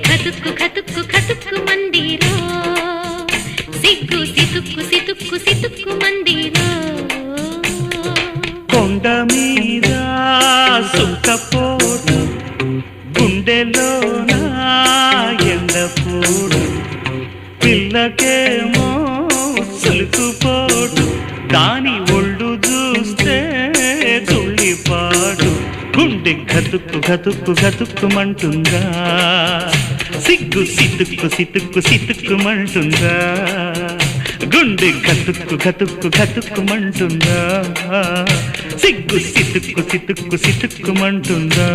ఖతుక్కు ఖతుక్కు ఖతుక్కు మందిరో సిగ్గు సితుక్కు సితుక్కు సితుక్కు మందిరో కొండ మీద సుఖపోటు గుండెలోన ఎండపోటు పిల్లకేమో సులుకుపోటు దాని ఒళ్ళు చూస్తే తుళ్ళిపాటు గుండె గతుక్కు గతుక్కు గతుక్కుమంటుందా సిగ్గు సితుక్కు సితుక్కు సితుక్కుమంటుందా గుండె గతుక్కు గతుక్కు గతుక్కుమంటుందా సిగ్గు సితుక్కు సితుక్కు సితుక్కుమంటుందా